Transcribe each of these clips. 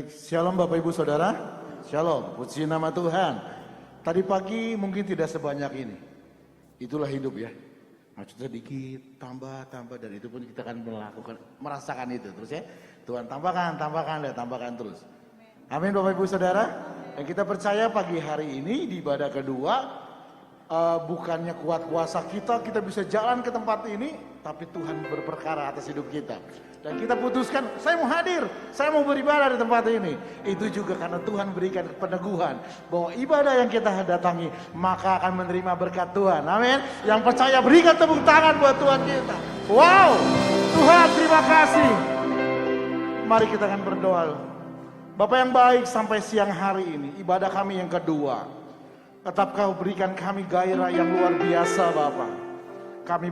Shalom Bapak Ibu Saudara. Shalom, puji nama Tuhan. Tadi pagi mungkin tidak sebanyak ini. Itulah hidup ya. Maju sedikit, tambah, dan itu pun kita akan merasakan itu terus ya. Tuhan tambahkan, dan tambahkan terus. Amin Bapak Ibu Saudara. Dan kita percaya pagi hari ini di ibadah kedua, bukannya kuat kuasa kita bisa jalan ke tempat ini, tapi Tuhan berperkara atas hidup kita. Dan kita putuskan, saya mau hadir, saya mau beribadah di tempat ini. Itu juga karena Tuhan berikan peneguhan bahwa ibadah yang kita datangi, maka akan menerima berkat Tuhan. Amin. Yang percaya berikan tepuk tangan buat Tuhan kita. Wow, Tuhan terima kasih. Mari kita akan berdoa. Bapak yang baik, sampai siang hari ini, ibadah kami yang kedua. Tetap Kau berikan kami gairah yang luar biasa Bapak. Kami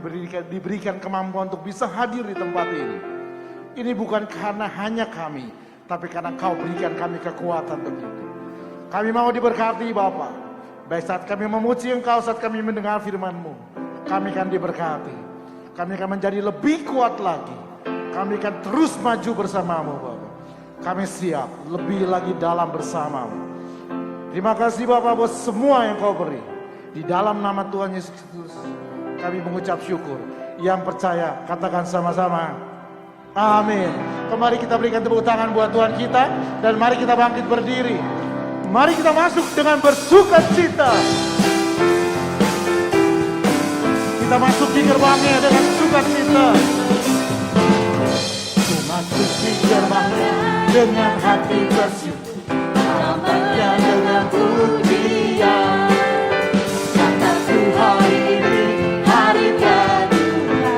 diberikan kemampuan untuk bisa hadir di tempat ini. Ini bukan karena hanya kami, tapi karena Kau berikan kami kekuatan untuk itu. Kami mau diberkati Bapa. Baik saat kami memuji Engkau, saat kami mendengar firman-Mu, kami akan diberkati. Kami akan menjadi lebih kuat lagi. Kami akan terus maju bersama-Mu Bapa. Kami siap lebih lagi dalam bersama-Mu. Terima kasih Bapak buat semua yang Kau beri. Di dalam nama Tuhan Yesus Kristus kami mengucap syukur. Yang percaya katakan sama-sama. Amin. Kembali kita berikan tepuk tangan buat Tuhan kita. Dan mari kita bangkit berdiri. Mari kita masuk dengan bersukacita. Kita masuk di gerbangnya dengan sukacita. Ku masuk di gerbangnya dengan hati bersyukur. Halamannya dengan pujian. Kataku hari ini hari kedua.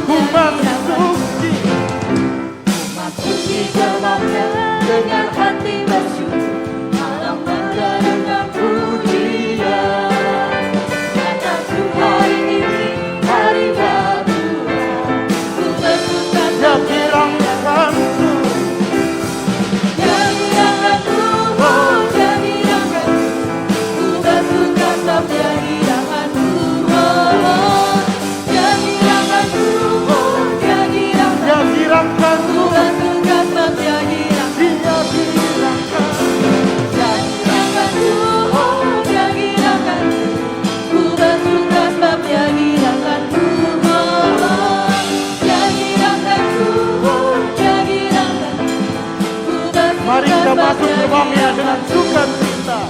Ku bersuka di gerbangnya dengan hati bersyukur. Halamannya dengan pujian. Kataku hari ini hari kedua. Ku bersuka menyenangkanku. Menyenangkanku, oh menyenangkanku. Ku bersuka sebab menyenangkanku, oh menyenangkanku, oh menyenangkanku. Mari kita masuk gerbangnya dengan sukacita.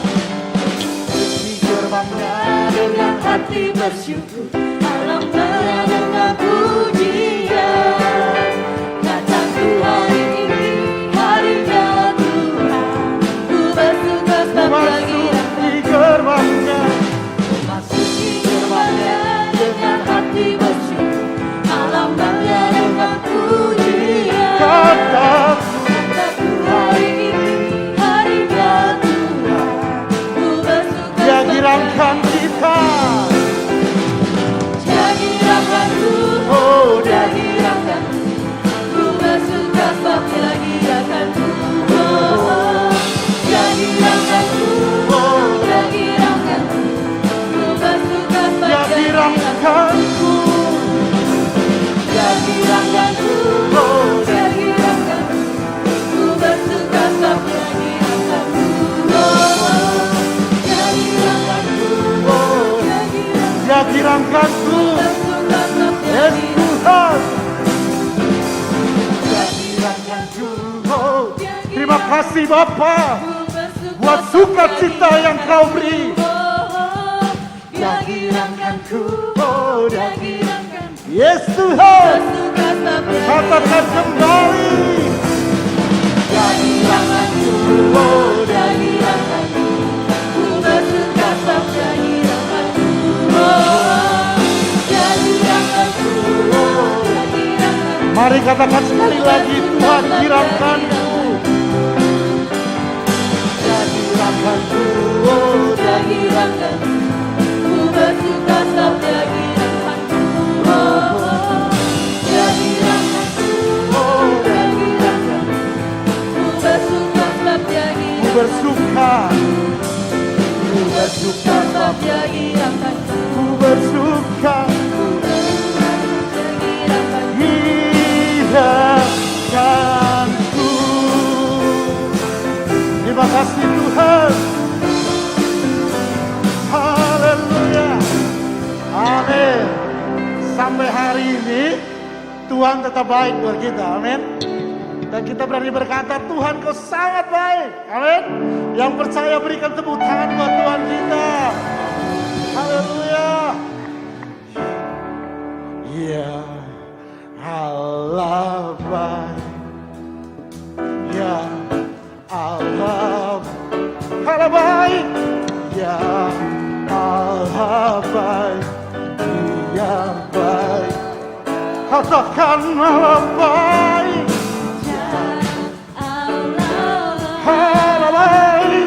Di gerbangnya dengan hati bersyukur. Halamannya dengan pujian. Kataku hari ini hari kedua. Ku bersuka sebab lagi di gerbangnya. Masuk di gerbangnya dengan hati bersyukur. Halamannya dengan pujian. Kataku girangkan kita. Dia girangkanku, oh dia girangkanku. Ku bersuka sebab dia girangkanku, oh dia girangkanku, oh dia girangkanku. Ku bersuka sebab dia girangkanku. Dia girangkanku, oh dia girangkanku. Ku bersuka sebab dia girangkanku, oh dia girangkanku. Yes Tuhan. Dia girangkanku. Oh, terima kasih Bapa buat sukacita yang Kau beri. Dia girangkanku. Oh, dia girangkanku. Yes Tuhan. Katakan kembali. Dia girangkanku. Oh, dia girangkanku. Ku bersuka sebab dia girangkanku. Mari katakan sekali lagi, Tuhan girangkanku. Dia girangkanku, oh dia girangkanku. Ku bersuka sebab dia girangkanku, oh dia girangkanku, oh dia girangkanku. Ku bersuka sebab dia girangkanku. Ku bersuka sebab dia girangkanku. Ku bersuka. Girangkanku. sampai hari ini Tuhan tetap baik buat kita, amin. Dan kita berani berkata, Tuhan kau sangat baik, amin. Yang percaya berikan tepuk tangan buat Tuhan kita. Haleluya. Ya Allah baik, ya Allah baik, ya Allah baik, yang baik. Katakan Allah baik, Ya Allah Allah baik,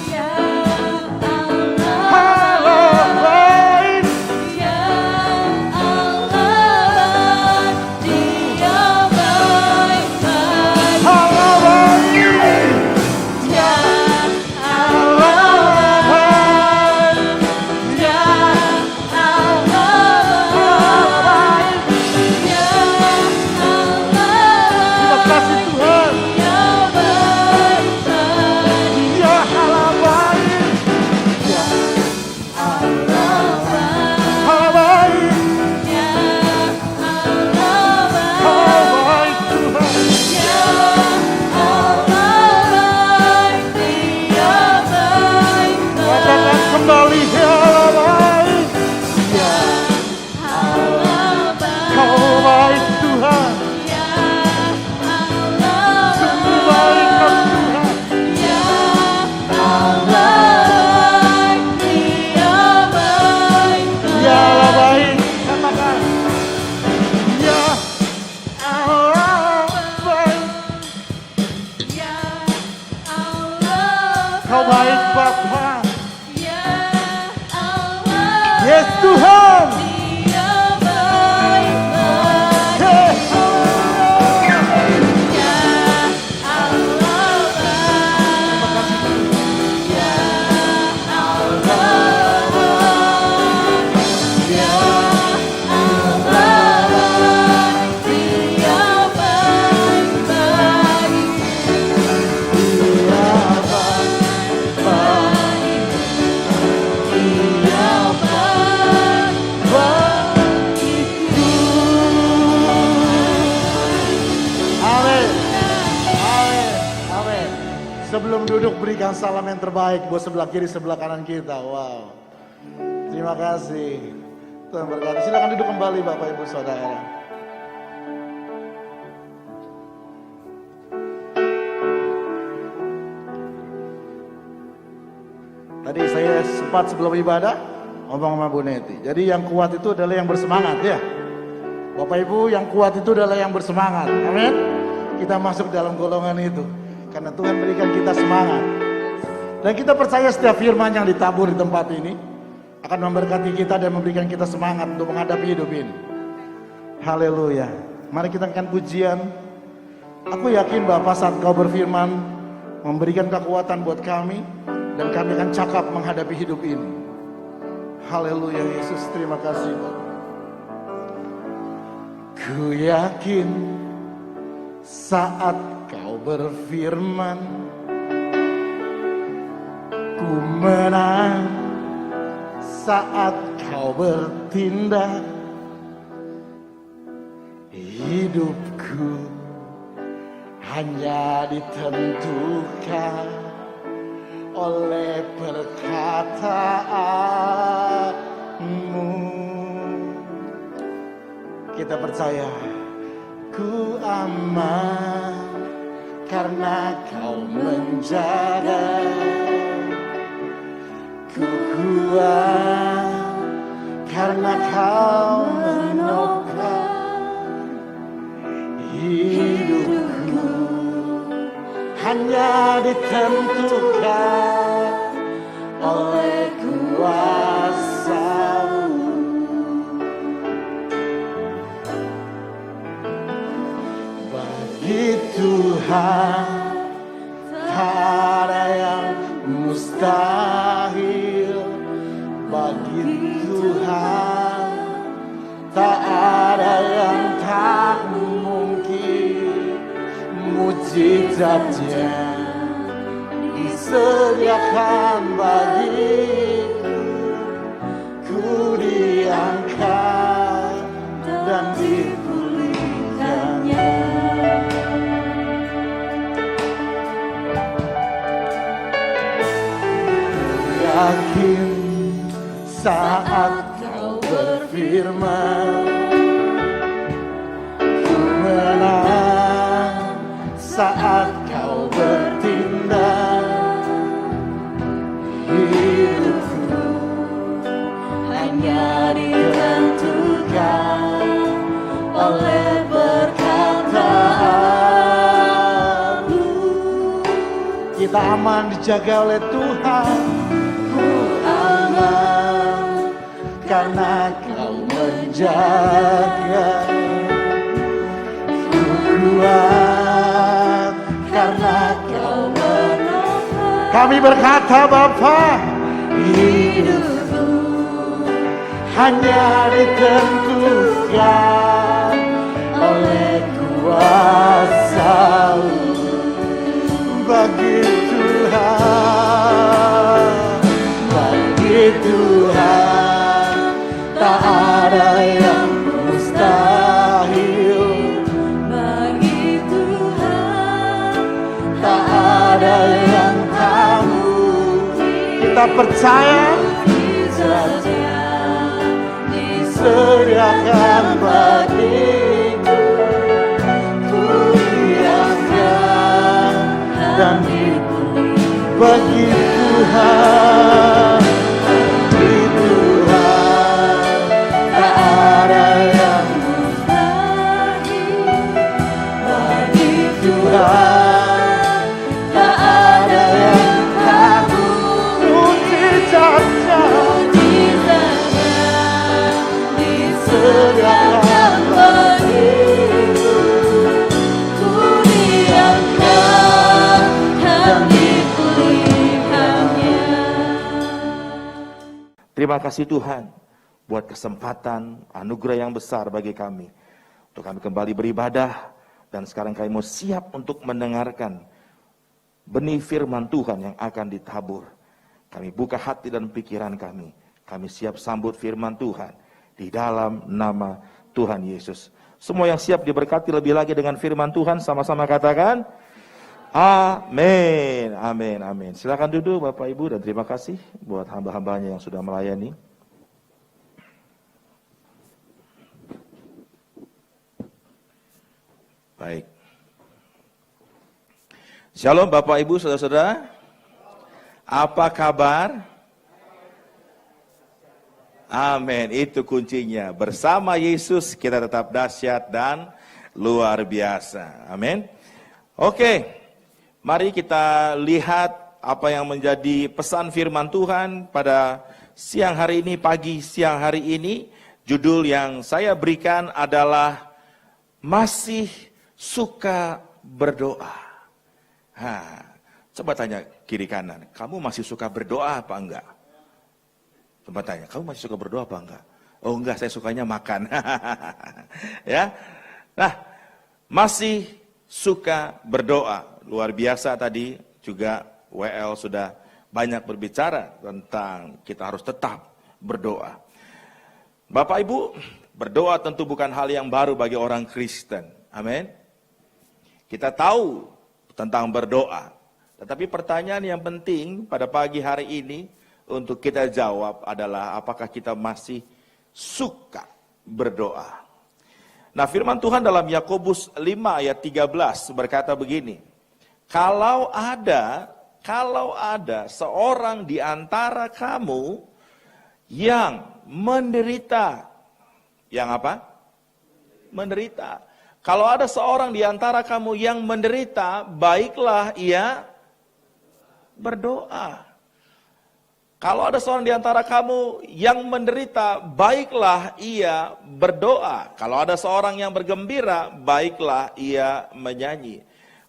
Ya Allah Allah baik. Ya Allah Dia baik-baik Allah baik, Ya Allah baik, Ya Allah baik. Ya Terima kasih Tuhan. Dia baik-baik Ya Allah baik, Ya Allah baik Allah baik, Ya Allah Allah baik baik Tuhan. Ya Allah baik Dia baik-baik Katakan kembali, ya Allah baik, Ya Allah baik Kau baik Tuhan. Ya Allah Sungguh baik Kau Tuhan. Ya Allah baik Dia baik-baik Ya Allah baik, katakan. Ya Allah baik, Ya Allah Kau baik Bapa. Ya Allah Yes Tuhan. Dia baik-baik Yes. Ya Allah baik Ya Allah baik Ya Allah baik Dia baik-baik Amin. Amin. Amin. Sebelum duduk berikan salam yang terbaik buat sebelah kiri, sebelah kanan kita. Wow. Terima kasih. Tuhan berkati. Silakan duduk kembali Bapak Ibu Saudara. Tadi saya sempat sebelum ibadah ngomong sama Bu Neti. Jadi yang kuat itu adalah yang bersemangat ya. Bapak Ibu, yang kuat itu adalah yang bersemangat. Amin. Kita masuk dalam golongan itu karena Tuhan berikan kita semangat. Dan kita percaya setiap firman yang ditabur di tempat ini akan memberkati kita dan memberikan kita semangat untuk menghadapi hidup ini. Haleluya. Mari kita akan pujian. Aku yakin Bapa saat Kau berfirman memberikan kekuatan buat kami dan kami akan cakap menghadapi hidup ini. Haleluya Yesus, terima kasih Bapak. Ku yakin saat Kau berfirman, ku menang saat Kau bertindak. Hidupku hanya ditentukan oleh perkataanmu. Kita percaya ku aman karena Kau menjaga. Ku kuat karena Kau menopang hidupku. Hanya ditentukan oleh kuasa-Mu. Bagi Tuhan tak ada yang mustahil. Bagi Tuhan tak ada yang tak mungkin. Mujizatnya disediakan bagiku. Ku diangkat Ku menang saat kau bertindak. Hidupku hanya ditentukan oleh perkataanmu. kita aman dijaga oleh Tuhan. Ku aman Karena kau menjaga. Ku kuat karena kau menopang Kami berkata Bapa, hidupku. hanya ditentukan oleh kuasa-Mu. Bagi Tuhan tak ada yang mustahil. Bagi Tuhan Tak ada yang tak mungkin. Kita percaya saja disediakan bagiku. Ku diangkat dan diberi bagi Tuhan. Bagi Tuhan tak ada yang mustahil. Bagi Tuhan tak ada yang tak mungkin. Saja disediakan bagiku. Ku diangkat dan dipulihkannya. Terima kasih Tuhan buat kesempatan anugerah yang besar bagi kami untuk kami kembali beribadah, dan sekarang kami mau siap untuk mendengarkan benih firman Tuhan yang akan ditabur. Kami buka hati dan pikiran kami siap sambut firman Tuhan di dalam nama Tuhan Yesus. Semua yang siap diberkati lebih lagi dengan firman Tuhan, sama-sama katakan amin, amin, amin. Silakan duduk Bapak Ibu, dan terima kasih buat hamba-hambanya yang sudah melayani. Baik. Shalom Bapak Ibu, saudara-saudara. Apa kabar? Amin, itu kuncinya. Bersama Yesus kita tetap dahsyat dan luar biasa. Amin. Oke, mari kita lihat apa yang menjadi pesan firman Tuhan pada siang hari ini, pagi siang hari ini. Judul yang saya berikan adalah Masih Suka Berdoa. Coba tanya kiri kanan, kamu masih suka berdoa apa enggak? Coba tanya, kamu masih suka berdoa apa enggak? Oh enggak, saya sukanya makan. Ya. Nah, masih suka berdoa. Luar biasa tadi juga WL sudah banyak berbicara tentang kita harus tetap berdoa. Bapak Ibu, berdoa tentu bukan hal yang baru bagi orang Kristen. Amin. Kita tahu tentang berdoa. Tetapi pertanyaan yang penting pada pagi hari ini untuk kita jawab adalah apakah kita masih suka berdoa. Nah, firman Tuhan dalam Yakobus 5 ayat 13 berkata begini. Kalau ada seorang di antara kamu yang menderita. Yang apa? Menderita. Kalau ada seorang di antara kamu yang menderita, baiklah ia berdoa. Kalau ada seorang di antara kamu yang menderita, baiklah ia berdoa. Kalau ada seorang yang bergembira, baiklah ia menyanyi.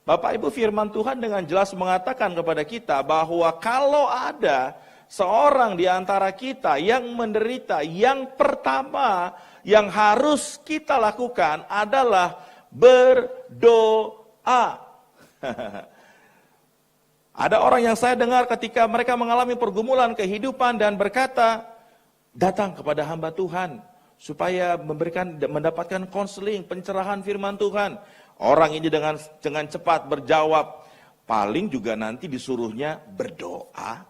Bapak Ibu, firman Tuhan dengan jelas mengatakan kepada kita bahwa kalau ada seorang di antara kita yang menderita, yang pertama yang harus kita lakukan adalah berdoa. Ada orang yang saya dengar ketika mereka mengalami pergumulan kehidupan dan berkata, datang kepada hamba Tuhan supaya mendapatkan konseling, pencerahan firman Tuhan. Orang ini dengan cepat berjawab, paling juga nanti disuruhnya berdoa.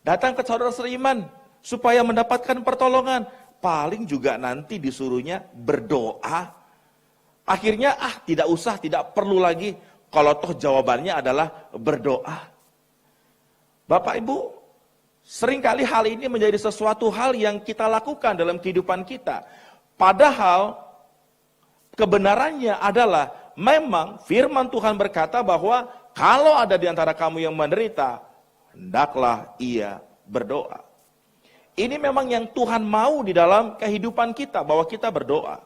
Datang ke saudara seiman supaya mendapatkan pertolongan, paling juga nanti disuruhnya berdoa. Akhirnya tidak usah, tidak perlu lagi, kalau toh jawabannya adalah berdoa. Bapak Ibu, seringkali hal ini menjadi sesuatu hal yang kita lakukan dalam kehidupan kita. Padahal kebenarannya adalah memang firman Tuhan berkata bahwa kalau ada di antara kamu yang menderita, hendaklah ia berdoa. Ini memang yang Tuhan mau di dalam kehidupan kita, bahwa kita berdoa.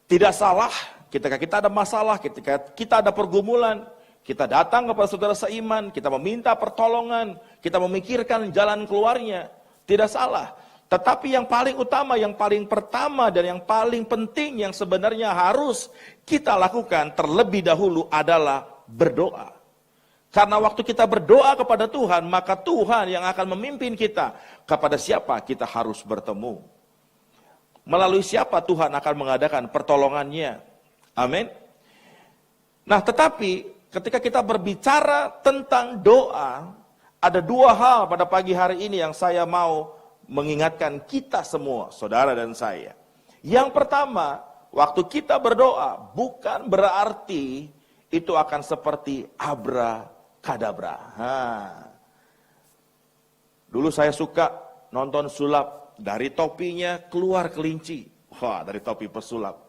Tidak salah ketika kita ada masalah, ketika kita ada pergumulan, kita datang kepada saudara seiman, kita meminta pertolongan, kita memikirkan jalan keluarnya. Tidak salah. Tetapi yang paling utama, yang paling pertama dan yang paling penting yang sebenarnya harus kita lakukan terlebih dahulu adalah berdoa. Karena waktu kita berdoa kepada Tuhan, maka Tuhan yang akan memimpin kita kepada siapa kita harus bertemu. Melalui siapa Tuhan akan mengadakan pertolongannya. Amin. Nah, tetapi ketika kita berbicara tentang doa, ada dua hal pada pagi hari ini yang saya mau mengingatkan kita semua, saudara dan saya. Yang pertama, waktu kita berdoa bukan berarti itu akan seperti abrakadabra. Dulu saya suka nonton sulap, dari topinya keluar kelinci. Wah, dari topi pesulap.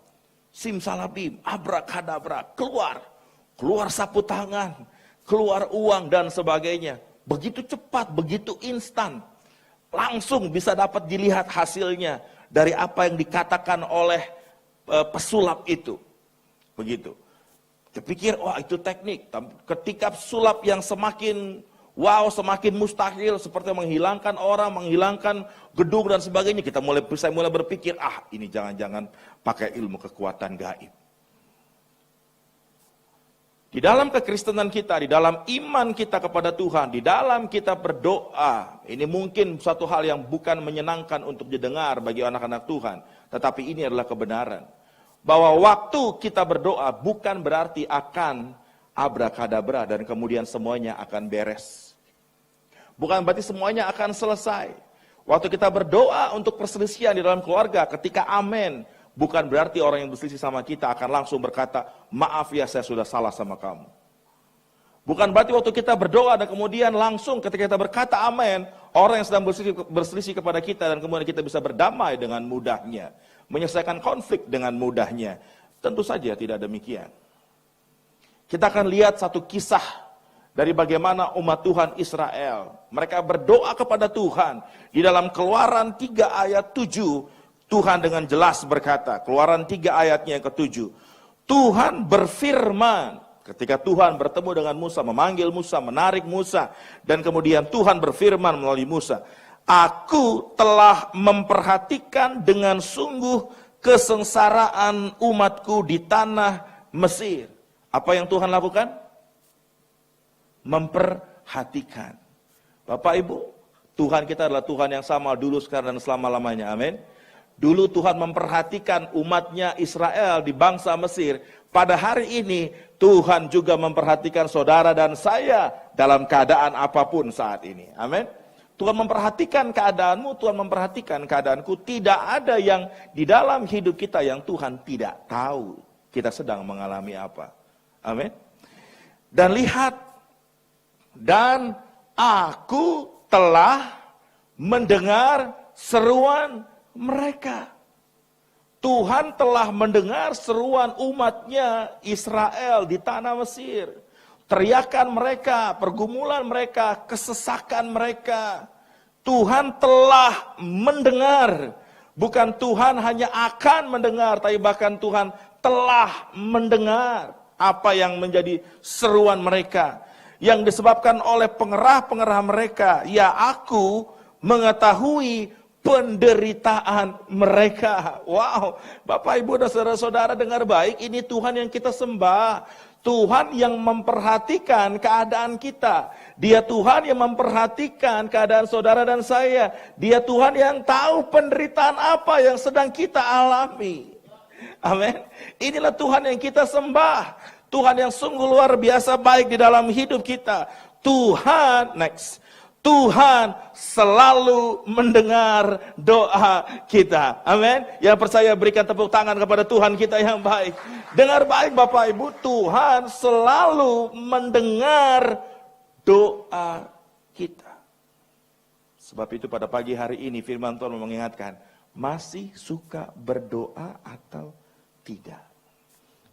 Simsalabim, abrakadabra, keluar sapu tangan, keluar uang dan sebagainya. Begitu cepat, begitu instan. Langsung bisa dapat dilihat hasilnya dari apa yang dikatakan oleh pesulap itu. Begitu. Dipikir, wah itu teknik. Ketika sulap yang semakin wow, semakin mustahil, seperti menghilangkan orang, menghilangkan gedung dan sebagainya, saya mulai berpikir, ini jangan-jangan pakai ilmu kekuatan gaib. Di dalam kekristenan kita, di dalam iman kita kepada Tuhan, di dalam kita berdoa, ini mungkin suatu hal yang bukan menyenangkan untuk didengar bagi anak-anak Tuhan, tetapi ini adalah kebenaran. Bahwa waktu kita berdoa bukan berarti akan abrakadabra dan kemudian semuanya akan beres. Bukan berarti semuanya akan selesai. Waktu kita berdoa untuk perselisihan di dalam keluarga, ketika amin, bukan berarti orang yang berselisih sama kita akan langsung berkata, maaf ya saya sudah salah sama kamu. Bukan berarti waktu kita berdoa dan kemudian langsung ketika kita berkata amin, orang yang sedang berselisih kepada kita dan kemudian kita bisa berdamai dengan mudahnya. Menyelesaikan konflik dengan mudahnya. Tentu saja tidak demikian. Kita akan lihat satu kisah dari bagaimana umat Tuhan Israel. Mereka berdoa kepada Tuhan. Di dalam Keluaran 3 ayat 7, Tuhan dengan jelas berkata, Keluaran 3 ayatnya yang ke-7. Tuhan berfirman, ketika Tuhan bertemu dengan Musa, memanggil Musa, menarik Musa. Dan kemudian Tuhan berfirman melalui Musa, Aku telah memperhatikan dengan sungguh kesengsaraan umatku di tanah Mesir. Apa yang Tuhan lakukan? Memperhatikan. Bapak Ibu, Tuhan kita adalah Tuhan yang sama dulu, sekarang dan selama-lamanya. Amin. Dulu Tuhan memperhatikan umatnya Israel di bangsa Mesir. Pada hari ini Tuhan juga memperhatikan saudara dan saya dalam keadaan apapun saat ini. Amin. Tuhan memperhatikan keadaanmu, Tuhan memperhatikan keadaanku. Tidak ada yang di dalam hidup kita yang Tuhan tidak tahu kita sedang mengalami apa. Amin. Dan lihat, dan aku telah mendengar seruan mereka. Tuhan telah mendengar seruan umatnya Israel di tanah Mesir. Teriakan mereka, pergumulan mereka, kesesakan mereka. Tuhan telah mendengar. Bukan Tuhan hanya akan mendengar, tapi bahkan Tuhan telah mendengar apa yang menjadi seruan mereka. Yang disebabkan oleh pengerah-pengerah mereka. Ya, aku mengetahui penderitaan mereka. Wow, Bapak Ibu dan saudara-saudara dengar baik, ini Tuhan yang kita sembah. Tuhan yang memperhatikan keadaan kita. Dia Tuhan yang memperhatikan keadaan saudara dan saya. Dia Tuhan yang tahu penderitaan apa yang sedang kita alami. Amin. Inilah Tuhan yang kita sembah. Tuhan yang sungguh luar biasa baik di dalam hidup kita. Tuhan selalu mendengar doa kita. Amin. Yang percaya berikan tepuk tangan kepada Tuhan kita yang baik. Dengar baik Bapak Ibu, Tuhan selalu mendengar doa kita. Sebab itu pada pagi hari ini firman Tuhan mengingatkan, masih suka berdoa atau tidak?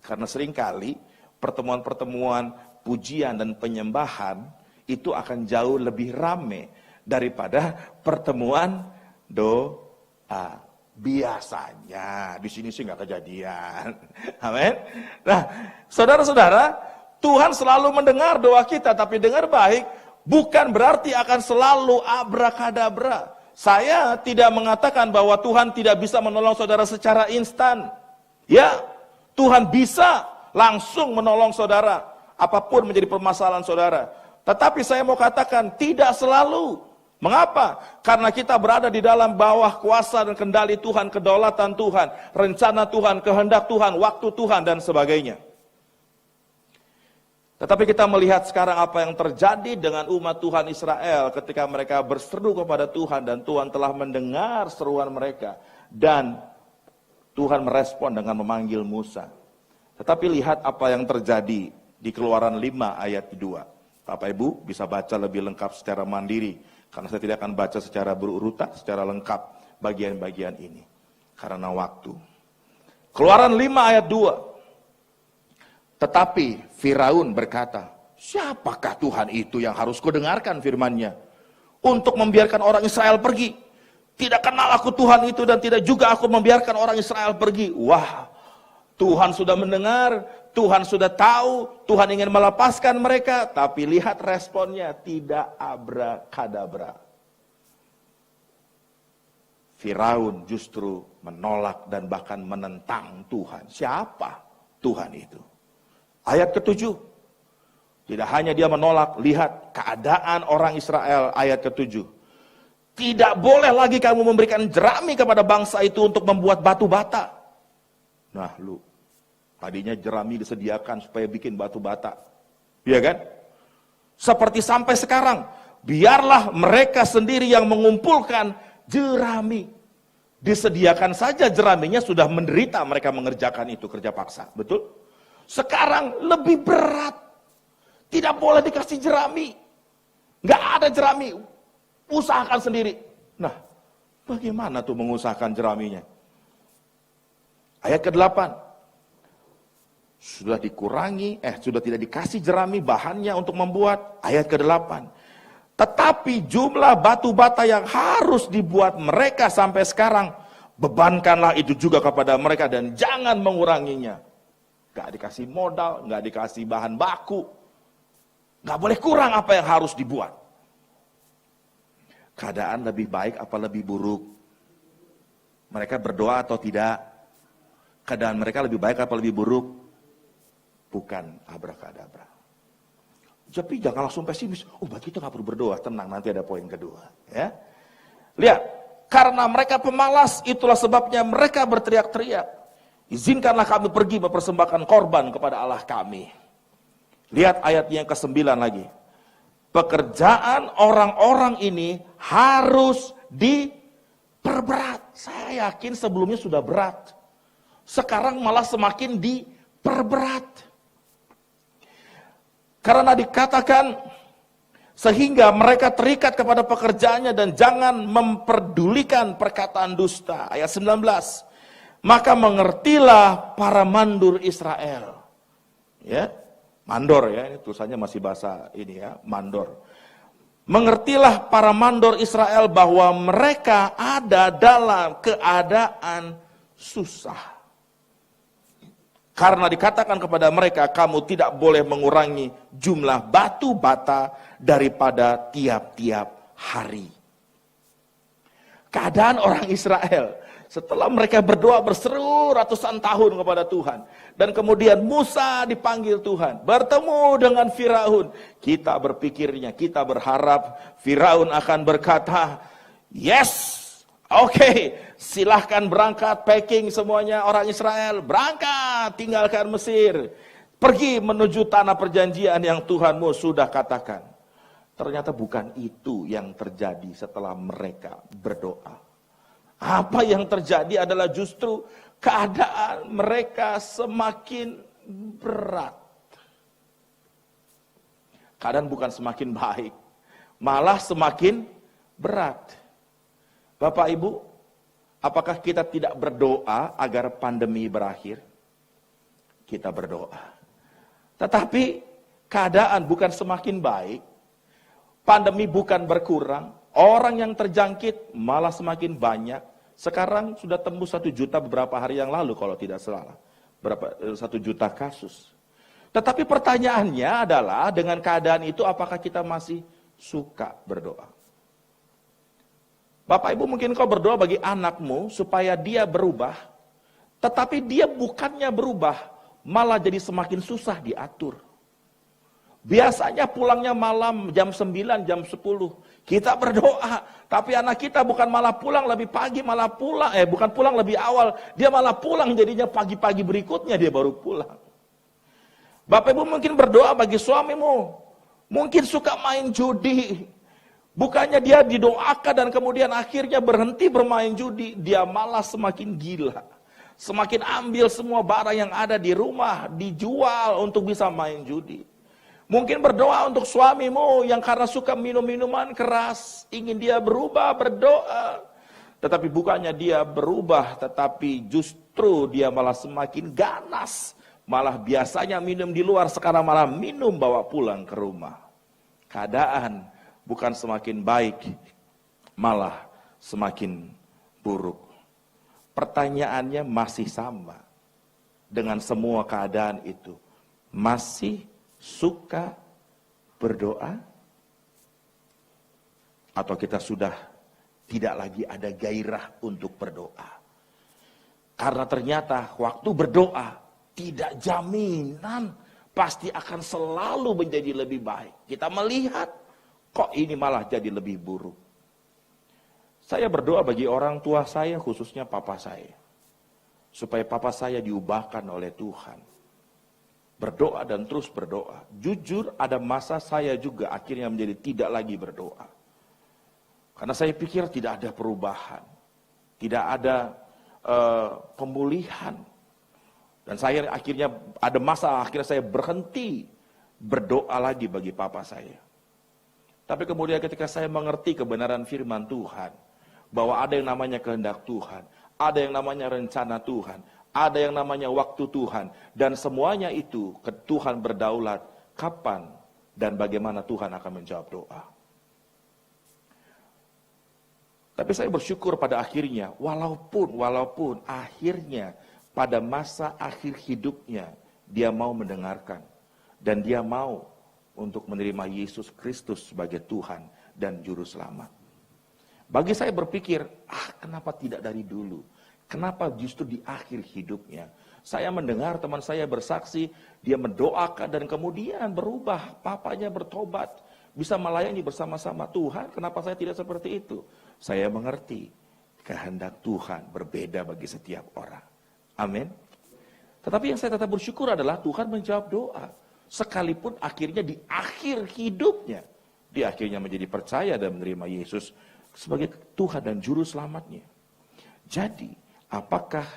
Karena seringkali pertemuan-pertemuan pujian dan penyembahan itu akan jauh lebih rame daripada pertemuan doa. Biasanya di sini sih nggak kejadian. Amin. Nah, saudara-saudara, Tuhan selalu mendengar doa kita, tapi dengar baik, bukan berarti akan selalu abrakadabra. Saya tidak mengatakan bahwa Tuhan tidak bisa menolong saudara secara instan. Ya, Tuhan bisa langsung menolong saudara, apapun menjadi permasalahan saudara. Tetapi saya mau katakan, tidak selalu. Mengapa? Karena kita berada di dalam bawah kuasa dan kendali Tuhan, kedaulatan Tuhan, rencana Tuhan, kehendak Tuhan, waktu Tuhan, dan sebagainya. Tetapi kita melihat sekarang apa yang terjadi dengan umat Tuhan Israel ketika mereka berseru kepada Tuhan dan Tuhan telah mendengar seruan mereka. Dan Tuhan merespon dengan memanggil Musa. Tetapi lihat apa yang terjadi di Keluaran 5 ayat 2. Bapak Ibu bisa baca lebih lengkap secara mandiri, karena saya tidak akan baca secara berurutan, secara lengkap bagian-bagian ini, karena waktu. Keluaran 5 ayat 2. Tetapi Firaun berkata, siapakah Tuhan itu yang harus kudengarkan firman-Nya untuk membiarkan orang Israel pergi? Tidak kenal aku Tuhan itu dan tidak juga aku membiarkan orang Israel pergi. Wah, Tuhan sudah mendengar, Tuhan sudah tahu, Tuhan ingin melepaskan mereka, tapi lihat responnya, tidak abrakadabra. Firaun justru menolak dan bahkan menentang Tuhan. Siapa Tuhan itu? Ayat ke-7. Tidak hanya dia menolak, lihat keadaan orang Israel, ayat ke-7. Tidak boleh lagi kamu memberikan jerami kepada bangsa itu untuk membuat batu bata. Nah, tadinya jerami disediakan supaya bikin batu bata. Iya kan? Seperti sampai sekarang, biarlah mereka sendiri yang mengumpulkan jerami. Disediakan saja jeraminya, sudah menderita mereka mengerjakan itu, kerja paksa. Betul? Sekarang lebih berat. Tidak boleh dikasih jerami. Nggak ada jerami. Usahakan sendiri. Nah, bagaimana tuh mengusahakan jeraminya? Ayat ke-8. Sudah dikurangi, sudah tidak dikasih jerami bahannya untuk membuat. Ayat ke-8. Tetapi jumlah batu bata yang harus dibuat mereka sampai sekarang, bebankanlah itu juga kepada mereka dan jangan menguranginya. Gak dikasih modal, gak dikasih bahan baku. Gak boleh kurang apa yang harus dibuat. Keadaan lebih baik apa lebih buruk? Mereka berdoa atau tidak? Keadaan mereka lebih baik apa lebih buruk? Bukan abrakadabra. Tapi jangan langsung pesimis. Oh, berarti kita gak perlu berdoa. Tenang, nanti ada poin kedua. Ya, lihat, karena mereka pemalas, itulah sebabnya mereka berteriak-teriak. Izinkanlah kami pergi mempersembahkan korban kepada Allah kami. Lihat ayat yang ke-9 lagi. Pekerjaan orang-orang ini harus diperberat. Saya yakin sebelumnya sudah berat. Sekarang malah semakin diperberat. Karena dikatakan, sehingga mereka terikat kepada pekerjaannya dan jangan memperdulikan perkataan dusta. Ayat 19. Maka mengertilah para mandur Israel. Ya. Mandor ya, ini tulisannya masih bahasa ini ya, mandor. Mengertilah para mandor Israel bahwa mereka ada dalam keadaan susah. Karena dikatakan kepada mereka, kamu tidak boleh mengurangi jumlah batu bata daripada tiap-tiap hari. Keadaan orang Israel setelah mereka berdoa berseru ratusan tahun kepada Tuhan. Dan kemudian Musa dipanggil Tuhan. Bertemu dengan Firaun. Kita berpikirnya, kita berharap Firaun akan berkata, yes, oke, silahkan berangkat, packing semuanya orang Israel. Berangkat, tinggalkan Mesir. Pergi menuju tanah perjanjian yang Tuhanmu sudah katakan. Ternyata bukan itu yang terjadi setelah mereka berdoa. Apa yang terjadi adalah justru keadaan mereka semakin berat. Keadaan bukan semakin baik, malah semakin berat. Bapak Ibu, apakah kita tidak berdoa agar pandemi berakhir? Kita berdoa. Tetapi keadaan bukan semakin baik, pandemi bukan berkurang, orang yang terjangkit malah semakin banyak. Sekarang sudah tembus 1 juta beberapa hari yang lalu kalau tidak salah. 1 juta kasus. Tetapi pertanyaannya adalah dengan keadaan itu apakah kita masih suka berdoa? Bapak Ibu mungkin kau berdoa bagi anakmu supaya dia berubah. Tetapi dia bukannya berubah, malah jadi semakin susah diatur. Biasanya pulangnya malam jam 9, jam 10. Kita berdoa, tapi anak kita bukan malah pulang lebih pagi, malah pulang, bukan pulang lebih awal. Dia malah pulang jadinya pagi-pagi berikutnya dia baru pulang. Bapak Ibu mungkin berdoa bagi suamimu. Mungkin suka main judi. Bukannya dia didoakan dan kemudian akhirnya berhenti bermain judi. Dia malah semakin gila. Semakin ambil semua barang yang ada di rumah, dijual untuk bisa main judi. Mungkin berdoa untuk suamimu yang karena suka minum minuman keras, ingin dia berubah, berdoa. Tetapi bukannya dia berubah, tetapi justru dia malah semakin ganas. Malah biasanya minum di luar, sekarang malah minum bawa pulang ke rumah. Keadaan bukan semakin baik, malah semakin buruk. Pertanyaannya masih sama dengan semua keadaan itu. Masih suka berdoa? Atau kita sudah tidak lagi ada gairah untuk berdoa? Karena ternyata waktu berdoa tidak jaminan pasti akan selalu menjadi lebih baik. Kita melihat kok ini malah jadi lebih buruk. Saya berdoa bagi orang tua saya, khususnya papa saya. Supaya papa saya diubahkan oleh Tuhan. Berdoa dan terus berdoa. Jujur ada masa saya juga akhirnya menjadi tidak lagi berdoa. Karena saya pikir tidak ada perubahan. Tidak ada pemulihan. Dan saya akhirnya ada masa akhirnya saya berhenti berdoa lagi bagi papa saya. Tapi kemudian ketika saya mengerti kebenaran firman Tuhan, bahwa ada yang namanya kehendak Tuhan, ada yang namanya rencana Tuhan, ada yang namanya waktu Tuhan, dan semuanya itu Tuhan berdaulat kapan dan bagaimana Tuhan akan menjawab doa. Tapi saya bersyukur pada akhirnya, walaupun akhirnya pada masa akhir hidupnya, dia mau mendengarkan. Dan dia mau untuk menerima Yesus Kristus sebagai Tuhan dan Juru Selamat. Bagi saya berpikir, kenapa tidak dari dulu? Kenapa justru di akhir hidupnya? Saya mendengar teman saya bersaksi, dia mendoakan dan kemudian berubah. Papanya bertobat, bisa melayani bersama-sama Tuhan. Kenapa saya tidak seperti itu? Saya mengerti, kehendak Tuhan berbeda bagi setiap orang. Amin. Tetapi yang saya tetap bersyukur adalah Tuhan menjawab doa. Sekalipun akhirnya di akhir hidupnya, dia akhirnya menjadi percaya dan menerima Yesus sebagai Tuhan dan Juru Selamatnya. Jadi, apakah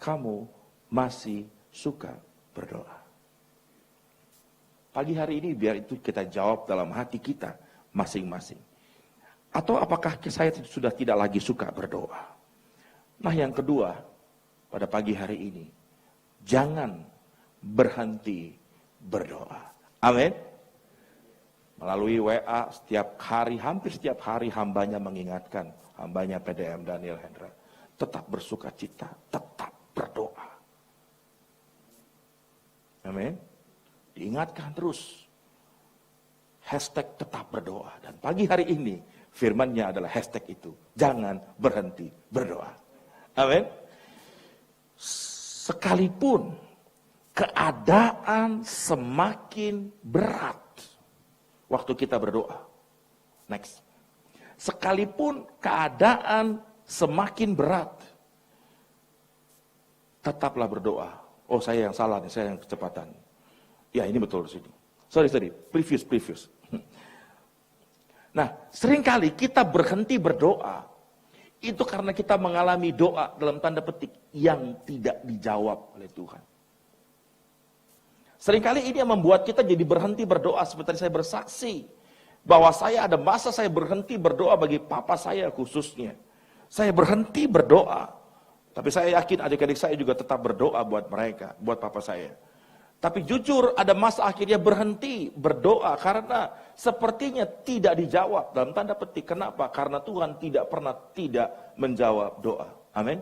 kamu masih suka berdoa? Pagi hari ini biar itu kita jawab dalam hati kita masing-masing. Atau apakah saya sudah tidak lagi suka berdoa? Nah yang kedua, pada pagi hari ini, jangan berhenti berdoa. Amin. Melalui WA setiap hari, hampir setiap hari hambanya mengingatkan, hambanya PDM Daniel Hendra, tetap bersuka cita, tetap berdoa. Amin. Diingatkan terus. Hashtag tetap berdoa. Dan pagi hari ini, firmannya adalah hashtag itu. Jangan berhenti berdoa. Amin. Sekalipun keadaan semakin berat waktu kita berdoa. Next. Sekalipun keadaan semakin berat, tetaplah berdoa. Oh, saya yang salah nih, saya yang kecepatan. Ya, ini betul di sini. Sorry, previous. Nah, seringkali kita berhenti berdoa, itu karena kita mengalami doa dalam tanda petik yang tidak dijawab oleh Tuhan. Seringkali ini yang membuat kita jadi berhenti berdoa. Seperti saya bersaksi, bahwa saya ada masa saya berhenti berdoa bagi papa saya khususnya. Saya berhenti berdoa. Tapi saya yakin adik-adik saya juga tetap berdoa buat mereka, buat papa saya. Tapi jujur ada masa akhirnya berhenti berdoa karena sepertinya tidak dijawab. Dalam tanda petik, kenapa? Karena Tuhan tidak pernah tidak menjawab doa. Amin.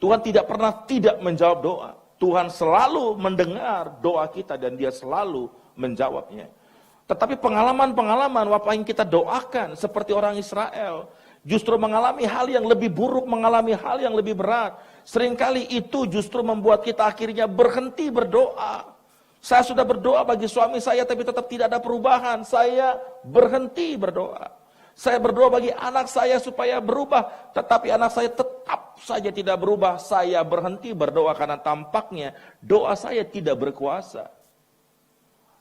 Tuhan tidak pernah tidak menjawab doa. Tuhan selalu mendengar doa kita dan Dia selalu menjawabnya. Tetapi pengalaman-pengalaman apa yang kita doakan seperti orang Israel justru mengalami hal yang lebih buruk, mengalami hal yang lebih berat. Seringkali itu justru membuat kita akhirnya berhenti berdoa. Saya sudah berdoa bagi suami saya tapi tetap tidak ada perubahan. Saya berhenti berdoa. Saya berdoa bagi anak saya supaya berubah, tetapi anak saya tetap saja tidak berubah. Saya berhenti berdoa karena tampaknya doa saya tidak berkuasa.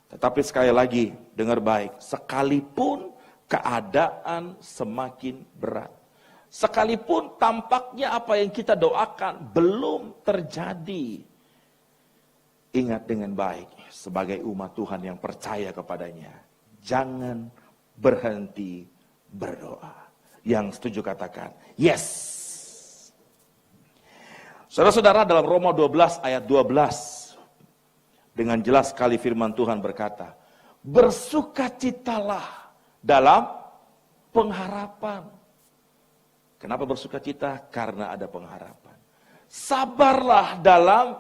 Tetapi sekali lagi, dengar baik, sekalipun keadaan semakin berat, sekalipun tampaknya apa yang kita doakan belum terjadi, ingat dengan baik, sebagai umat Tuhan yang percaya kepadanya, jangan berhenti berdoa. Yang setuju katakan, yes. Saudara-saudara, dalam Roma 12 ayat 12, dengan jelas sekali firman Tuhan berkata, bersukacitalah dalam pengharapan. Kenapa bersukacita? Karena ada pengharapan. Sabarlah dalam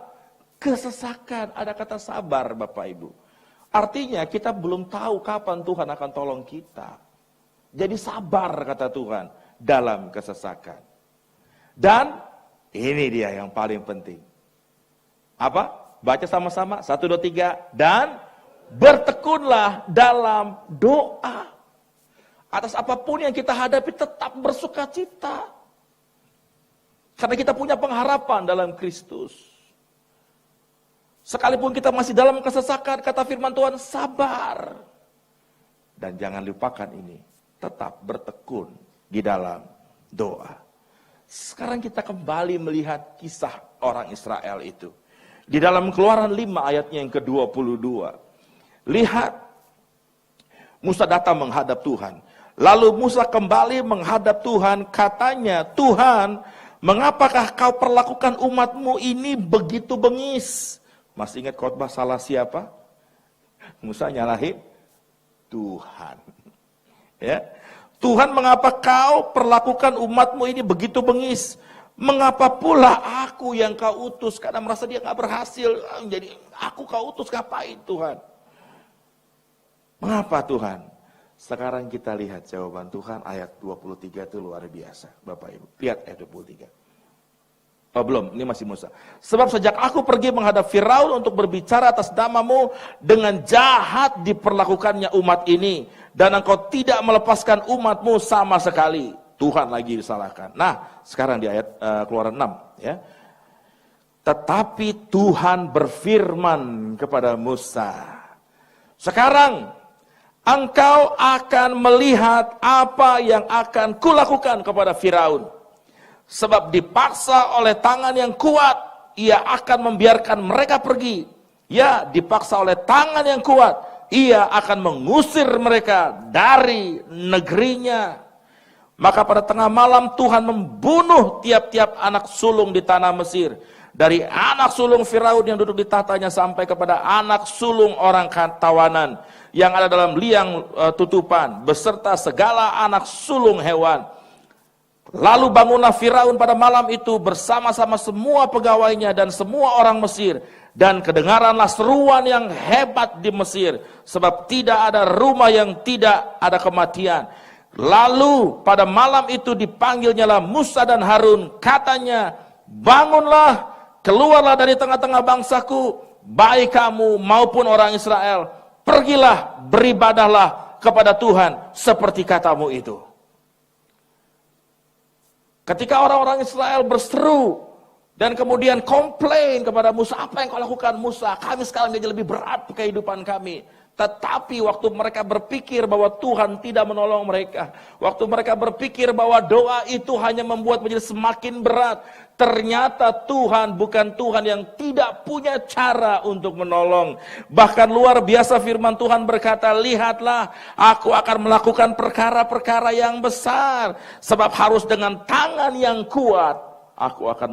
kesesakan. Ada kata sabar, Bapak Ibu. Artinya kita belum tahu kapan Tuhan akan tolong kita. Jadi sabar, kata Tuhan, dalam kesesakan. Dan ini dia yang paling penting. Apa? Baca sama-sama, 1, 2, 3. Dan bertekunlah dalam doa. Atas apapun yang kita hadapi tetap bersukacita. Karena kita punya pengharapan dalam Kristus. Sekalipun kita masih dalam kesesakan, kata firman Tuhan, sabar. Dan jangan lupakan ini. Tetap bertekun di dalam doa. Sekarang kita kembali melihat kisah orang Israel itu. Di dalam Keluaran 5 ayatnya yang ke-22. Lihat, Musa datang menghadap Tuhan. Lalu Musa kembali menghadap Tuhan, katanya, Tuhan, mengapakah kau perlakukan umatmu ini begitu bengis? Masih ingat khotbah salah siapa? Musa nyalahin Tuhan. Ya, Tuhan, mengapa kau perlakukan umatmu ini begitu bengis? Mengapa pula aku yang kau utus? Karena merasa dia gak berhasil. Jadi aku kau utus, ngapain Tuhan? Mengapa Tuhan? Sekarang kita lihat jawaban Tuhan ayat 23 itu luar biasa. Bapak Ibu, lihat ayat 23. Oh belum, ini masih Musa. Sebab sejak aku pergi menghadap Firaun untuk berbicara atas namamu, dengan jahat diperlakukannya umat ini. Dan engkau tidak melepaskan umatmu sama sekali. Tuhan lagi disalahkan. Nah, sekarang di ayat Keluaran 6. Ya. Tetapi Tuhan berfirman kepada Musa, sekarang engkau akan melihat apa yang akan kulakukan kepada Firaun. Sebab dipaksa oleh tangan yang kuat, ia akan membiarkan mereka pergi. Ya, dipaksa oleh tangan yang kuat, ia akan mengusir mereka dari negerinya. Maka pada tengah malam Tuhan membunuh tiap-tiap anak sulung di tanah Mesir. Dari anak sulung Firaun yang duduk di tahtanya sampai kepada anak sulung orang tawanan yang ada dalam liang tutupan, beserta segala anak sulung hewan. Lalu bangunlah Firaun pada malam itu bersama-sama semua pegawainya dan semua orang Mesir. Dan kedengaranlah seruan yang hebat di Mesir. Sebab tidak ada rumah yang tidak ada kematian. Lalu pada malam itu dipanggilnyalah Musa dan Harun. Katanya, bangunlah, keluarlah dari tengah-tengah bangsaku, baik kamu maupun orang Israel. Pergilah, beribadahlah kepada Tuhan seperti katamu itu. Ketika orang-orang Israel berseru dan kemudian komplain kepada Musa, apa yang kau lakukan Musa? Kami sekarang jadi lebih berat kehidupan kami. Tetapi waktu mereka berpikir bahwa Tuhan tidak menolong mereka, waktu mereka berpikir bahwa doa itu hanya membuat menjadi semakin berat, ternyata Tuhan bukan Tuhan yang tidak punya cara untuk menolong. Bahkan luar biasa firman Tuhan berkata, lihatlah, aku akan melakukan perkara-perkara yang besar, sebab harus dengan tangan yang kuat, aku akan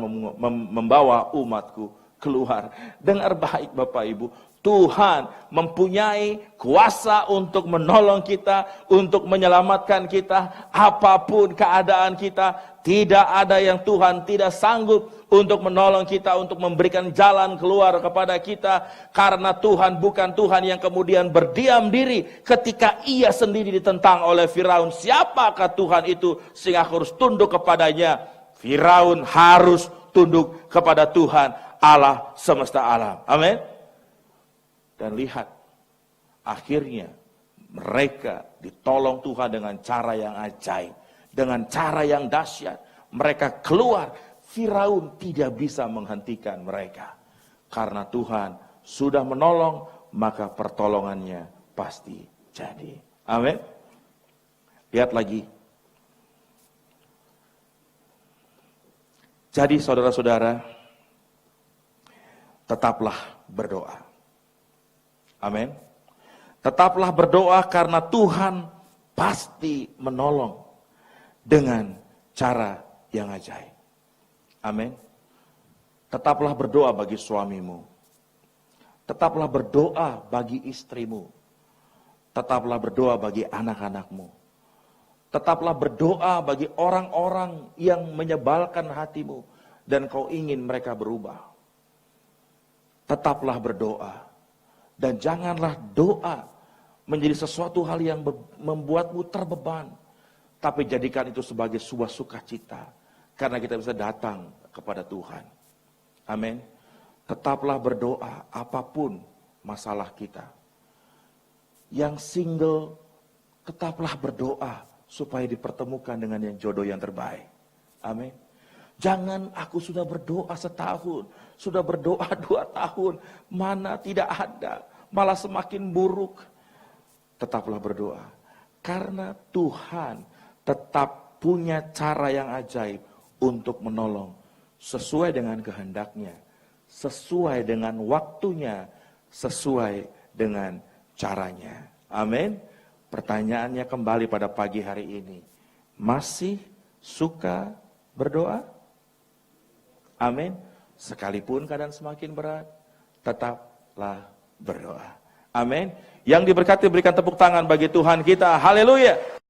membawa umatku keluar. Dengar baik Bapak Ibu, Tuhan mempunyai kuasa untuk menolong kita, untuk menyelamatkan kita, apapun keadaan kita. Tidak ada yang Tuhan tidak sanggup untuk menolong kita, untuk memberikan jalan keluar kepada kita. Karena Tuhan bukan Tuhan yang kemudian berdiam diri ketika ia sendiri ditentang oleh Firaun. Siapakah Tuhan itu sehingga harus tunduk kepadanya? Firaun harus tunduk kepada Tuhan, Allah semesta alam. Amin. Dan lihat, akhirnya mereka ditolong Tuhan dengan cara yang ajaib, dengan cara yang dahsyat. Mereka keluar, Firaun tidak bisa menghentikan mereka. Karena Tuhan sudah menolong, maka pertolongannya pasti jadi. Amin. Lihat lagi. Jadi saudara-saudara, tetaplah berdoa. Amin. Tetaplah berdoa karena Tuhan pasti menolong dengan cara yang ajaib. Amin. Tetaplah berdoa bagi suamimu. Tetaplah berdoa bagi istrimu. Tetaplah berdoa bagi anak-anakmu. Tetaplah berdoa bagi orang-orang yang menyebalkan hatimu dan kau ingin mereka berubah. Tetaplah berdoa. Dan janganlah doa menjadi sesuatu hal yang membuatmu terbeban. Tapi jadikan itu sebagai sebuah sukacita. Karena kita bisa datang kepada Tuhan. Amin. Tetaplah berdoa apapun masalah kita. Yang single, tetaplah berdoa supaya dipertemukan dengan yang jodoh yang terbaik. Amin. Jangan aku sudah berdoa setahun, sudah berdoa 2 tahun, mana tidak ada, malah semakin buruk. Tetaplah berdoa, karena Tuhan tetap punya cara yang ajaib untuk menolong sesuai dengan kehendaknya, sesuai dengan waktunya, sesuai dengan caranya. Amin. Pertanyaannya kembali pada pagi hari ini, masih suka berdoa? Amin. Sekalipun keadaan semakin berat, tetaplah berdoa. Amin. Yang diberkati berikan tepuk tangan bagi Tuhan kita. Haleluya.